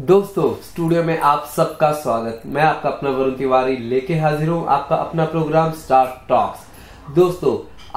दोस्तों स्टूडियो में आप सबका स्वागत। मैं आपका अपना वरुण तिवारी लेके हाजिर हूँ आपका अपना प्रोग्राम स्टार टॉक्स। दोस्तों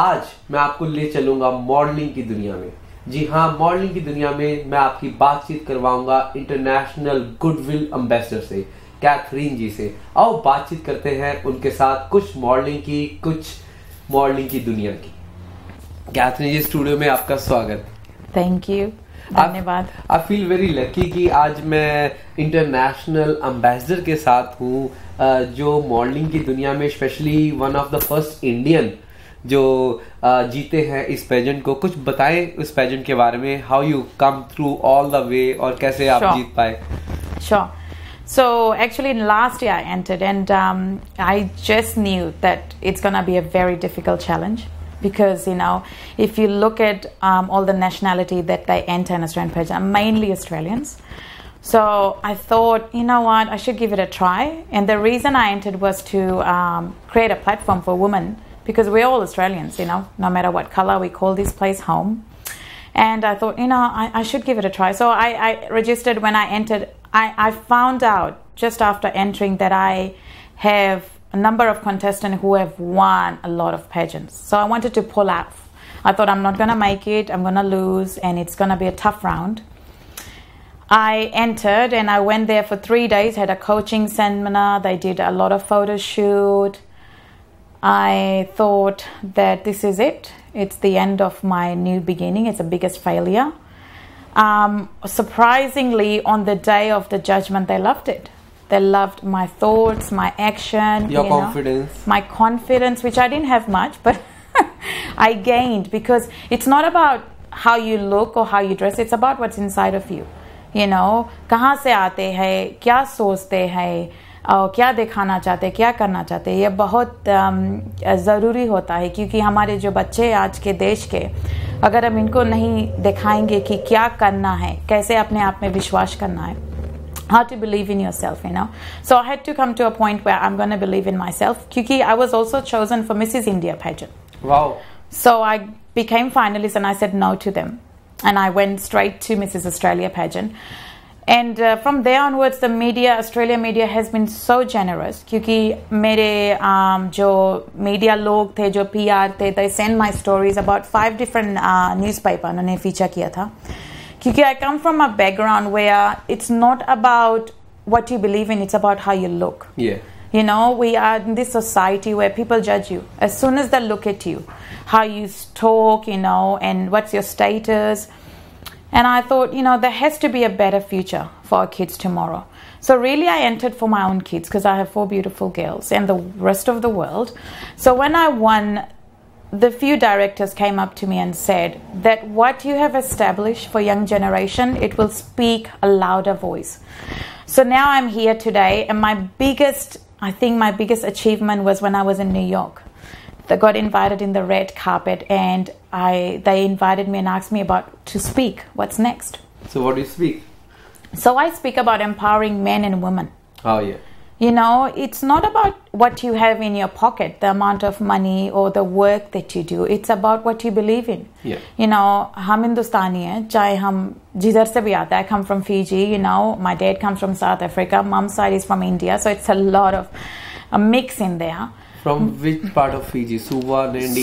आज मैं आपको ले चलूंगा मॉडलिंग की दुनिया में। जी हाँ, मॉडलिंग की दुनिया में मैं आपकी बातचीत करवाऊंगा इंटरनेशनल गुडविल एम्बेसडर से, कैथरीन जी से। आओ बातचीत करते हैं उनके साथ कुछ मॉडलिंग की दुनिया की। कैथरीन जी, स्टूडियो में आपका स्वागत। थैंक यू, धन्यवाद। आई फील वेरी लकी कि आज मैं इंटरनेशनल एम्बेसडर के साथ हूँ जो मॉडलिंग की दुनिया में specially one of the first Indian जो जीते हैं इस पेजेंट को। कुछ बताएं उस पेजेंट के बारे में, how you come through all the way और कैसे आप जीत पाए। Sure. So actually last year I entered and I just knew that it's going to be a very difficult challenge because, you know, if you look at all the nationality that they enter in Australian pageant, mainly Australians. So I thought, you know what, I should give it a try. And the reason I entered was to create a platform for women because we're all Australians, you know, no matter what color, we call this place home. And I thought, you know, I should give it a try. So I registered when I entered. I found out just after entering that I have a number of contestants who have won a lot of pageants. So I wanted to pull out. I thought I'm not going to make it, I'm going to lose, and it's going to be a tough round. I entered and I went there for 3 days, had a coaching seminar, they did a lot of photo shoot. I thought that this is it. It's the end of my new beginning. It's the biggest failure. Surprisingly, on the day of the judgment, they loved it. They loved my thoughts, my action. Your confidence. My confidence, which I didn't have much, but I gained because it's not about how you look or how you dress. It's about what's inside of you. You know, कहाँ से आते हैं, क्या सोचते हैं, क्या दिखाना चाहते हैं, क्या करना चाहते हैं, ये बहुत ज़रूरी होता है क्योंकि हमारे जो बच्चे आज के देश के, अगर हम इनको नहीं दिखाएंगे कि क्या करना है, कैसे अपने आप में विश्वास करना है, how to believe in yourself, you know. So I had to come to a point where I'm going to believe in myself क्योंकि I was also chosen for Mrs. India pageant. Wow. So I became finalist and I said no to them. And I went straight to Mrs. Australia pageant. And from there onwards, the media, Australia media has been so generous क्योंकि मेरे जो media लोग थे, जो PR थे, they send my stories about 5 different newspaper उन्होंने feature किया था क्योंकि I come from a background where it's not about what you believe in, it's about how you look. Yeah. You know, we are in this society where people judge you as soon as they look at you, how you talk, you know, and what's your status. And I thought, you know, there has to be a better future for our kids tomorrow. So really I entered for my own kids because I have 4 beautiful girls and the rest of the world. So when I won, the few directors came up to me and said that what you have established for young generation, it will speak a louder voice. So now I'm here today and my biggest achievement was when I was in New York. They got invited in the red carpet and they invited me and asked me to speak. What's next? So what do you speak? So I speak about empowering men and women. Oh yeah. You know, it's not about what you have in your pocket, the amount of money or the work that you do. It's about what you believe in. Yeah. You know, हम हिंदुस्तानी हैं, चाहे हम जिधर से भी आता है. I come from Fiji, you know, my dad comes from South Africa, mom's side is from India, so it's a lot of a mix in there. From which part of Fiji? Suva, Nandi?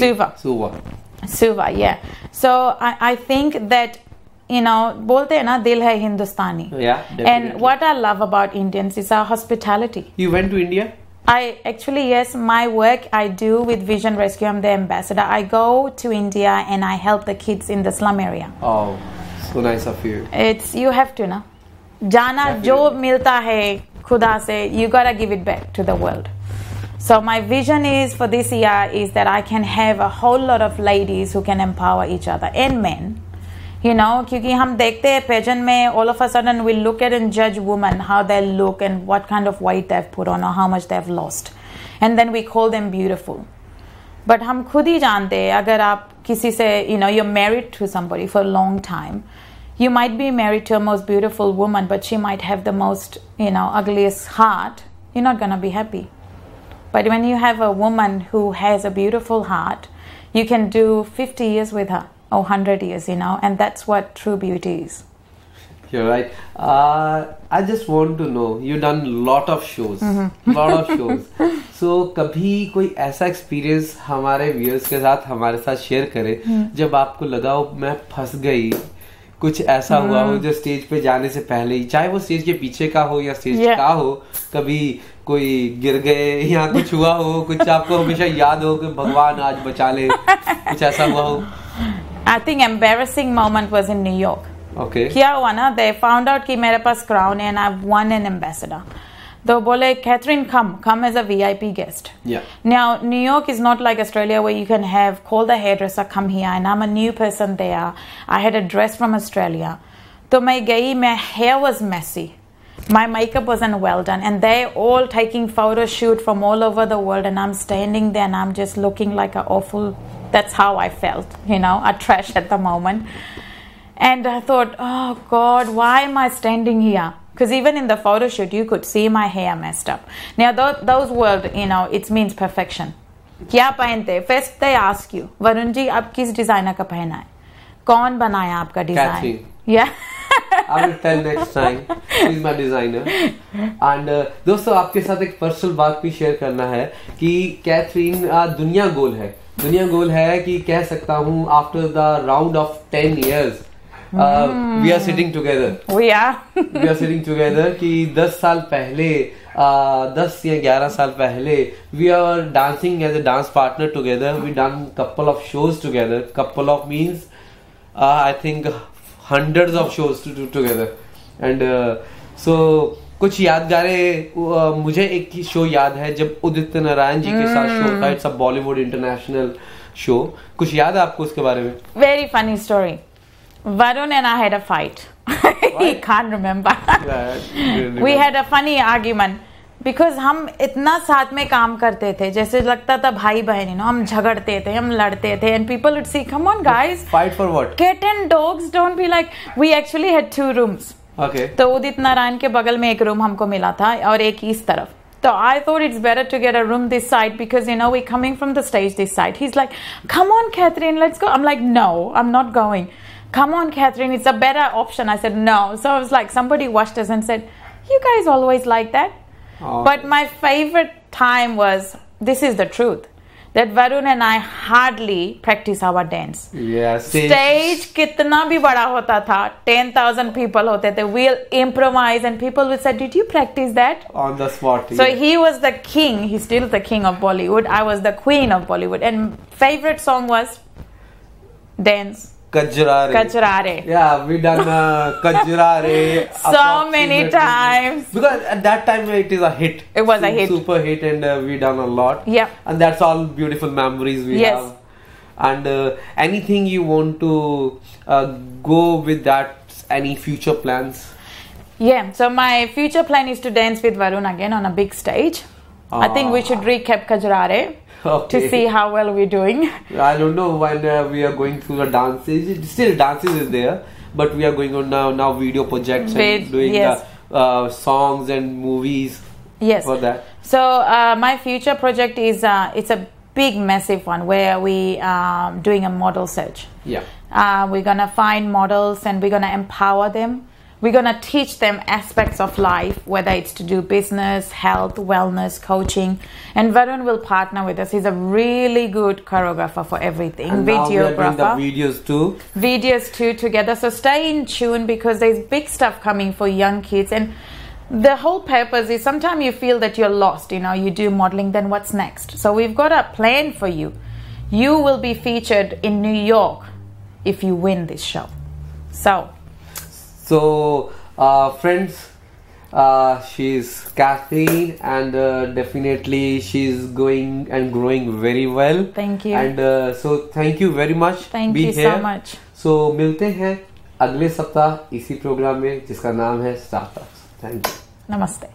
Suva, yeah. So I think that, you know, bolte hai na, dil hai Hindustani. Yeah, definitely. And what I love about Indians is our hospitality. You went to India? Yes, my work I do with Vision Rescue, I'm the ambassador. I go to India and I help the kids in the slum area. Oh, so nice of you. You have to, na. Jana jo milta hai khuda se, you gotta give it back to the world. So my vision is for this year is that I can have a whole lot of ladies who can empower each other and men. You know, क्योंकि हम देखते हैं pageant में all of a sudden we look at and judge women, how they look and what kind of weight they've put on or how much they've lost. And then we call them beautiful. But हम खुद ही जानते हैं अगर आप किसी से, you know, you're married to somebody for a long time, you might be married to a most beautiful woman, but she might have the most, you know, ugliest heart. You're not going to be happy. But when you have a woman who has a beautiful heart, you can do 50 years with her or 100 years, you know, and that's what true beauty is. You're right. I just want to know, you done lot of shows, lot of shows. So कभी कोई ऐसा experience हमारे viewers के साथ हमारे साथ share करे जब आपको लगा हो मैं फंस गई, कुछ ऐसा हुआ हो जो स्टेज पे जाने से पहले ही, चाहे वो स्टेज के पीछे का हो या स्टेज का हो, कभी कोई गिर गए या कुछ हुआ हो, कुछ आपको हमेशा याद हो कि भगवान आज बचा ले, कुछ ऐसा हुआ हो? I think embarrassing moment was in New York. Okay. क्या हुआ ना, they found out कि मेरे पास crown है and I've won an ambassador. तो बोले Kathryn, come as a VIP guest. Yeah. Now New York is not like Australia where you can call the hairdresser, come here, and I'm a new person there. I had a dress from Australia. तो मैं गई, my hair was messy. My makeup wasn't well done, and they're all taking photo shoot from all over the world, and I'm standing there and I'm just looking like a awful. That's how I felt, a trash at the moment. And I thought, oh God, why am I standing here? Because even in the photo shoot, you could see my hair messed up. Now, those words, it means perfection. क्या पहनते? First they ask you, Varun ji, आप किस designer का पहना है? कौन बनाया आपका design? Yeah. I will tell next time. She's my designer. And दोस्तों, आपके साथ एक पर्सनल बात भी शेयर करना है कि कैथरीन दुनिया गोल है कि कह सकता हूँ after the round of 10 years we are sitting together. We are sitting together कि 10 साल पहले 10 या 11 साल पहले we are dancing as a dance partner together. We done couple of shows together. Couple of means I think hundreds of shows together. And so कुछ यादगारें, मुझे एक show याद है जब उदित नारायण जी के साथ शो था. It's a Bollywood international show. कुछ याद है आपको उसके बारे में? Very funny story. Varun and I had a fight. He can't remember. We had a funny argument because हम इतना साथ में काम करते थे, जैसे लगता था भाई बहन. हम झगड़ते थे, हम लड़ते थे, and people would say, "Come on, guys." Fight for what? Cat and dogs don't be like. We actually had 2 rooms. Okay. तो उदित नारायण के बगल में एक रूम हमको मिला था और एक इस तरफ. So I thought it's better to get a room this side because we're coming from the stage this side. He's like, "Come on, Kathryn, let's go." I'm like, "No, I'm not going." "Come on, Kathryn, it's a better option." I said, "No." So I was like, somebody watched us and said, "You guys always like that." Oh. But my favorite time was, this is the truth, that Varun and I hardly practice our dance. Yeah, stage कितना भी बड़ा होता था, 10,000 people होते थे, we'll improvise and people would say, "Did you practice that?" On the spot. So he was the king, he's still the king of Bollywood, I was the queen of Bollywood, and favorite song was dance. Kajrare. Yeah, we done Kajrare so many times. Because at that time it is a hit. It was a hit. Super hit, and we done a lot. Yeah. And that's all beautiful memories we have. And anything you want to go with that? Any future plans? Yeah. So my future plan is to dance with Varun again on a big stage. I think we should recap Kajrare. Okay. To see how well we're doing. I don't know when we are going through the dances. Still dances is there, but we are going on now video projects and doing the songs and movies. Yes. For that. So my future project is it's a big massive one where we are doing a model search. Yeah. We're gonna find models and we're gonna empower them. We're going to teach them aspects of life, whether it's to do business, health, wellness, coaching. And Varun will partner with us. He's a really good choreographer for everything. And videographer. Now we are doing the videos too. Videos too together. So stay in tune because there's big stuff coming for young kids. And the whole purpose is sometimes you feel that you're lost. You do modeling, then what's next? So we've got a plan for you. You will be featured in New York if you win this show. So, friends, she's Kathryn, and definitely she's going and growing very well. Thank you. And so, thank you very much. Thank you so much. So, मिलते हैं अगले सप्ताह इसी programme में जिसका नाम है star talks. Thank you. Namaste.